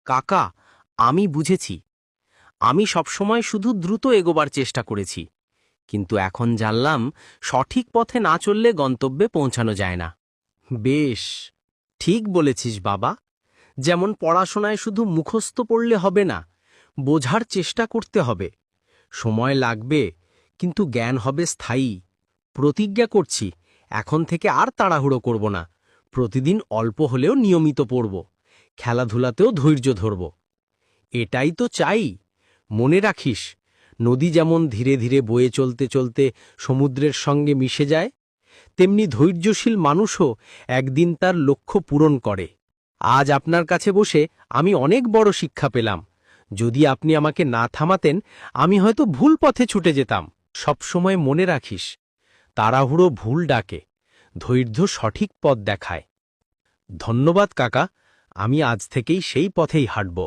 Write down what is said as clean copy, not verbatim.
কাকা, আমি বুঝেছি। আমি সবসময় শুধু দ্রুত এগোবার চেষ্টা করেছি, কিন্তু এখন জানলাম সঠিক পথে না চললে গন্তব্যে পৌঁছানো যায় না। বেশ, ঠিক বলেছিস বাবা। যেমন পড়াশোনায় শুধু মুখস্থ পড়লে হবে না, বোঝার চেষ্টা করতে হবে। সময় লাগবে, কিন্তু জ্ঞান হবে স্থায়ী। প্রতিজ্ঞা করছি, এখন থেকে আর তাড়াহুড়ো করব না। প্রতিদিন অল্প হলেও নিয়মিত পড়ব, খেলাধুলাতেও ধৈর্য ধরব। এটাই তো চাই। মনে রাখিস, নদী যেমন ধীরে ধীরে বয়ে চলতে চলতে সমুদ্রের সঙ্গে মিশে যায়, তেমনি ধৈর্যশীল মানুষও একদিন তার লক্ষ্য পূরণ করে। আজ আপনার কাছে বসে আমি অনেক বড় শিক্ষা পেলাম। যদি আপনি আমাকে না থামাতেন, আমি হয়তো ভুল পথে ছুটে যেতাম। সবসময় মনে রাখিস, তাড়াহুড়ো ভুল ডাকে, ধৈর্য সঠিক পথ দেখায়। ধন্যবাদ কাকা, আমি আজ থেকেই সেই পথেই হাঁটব।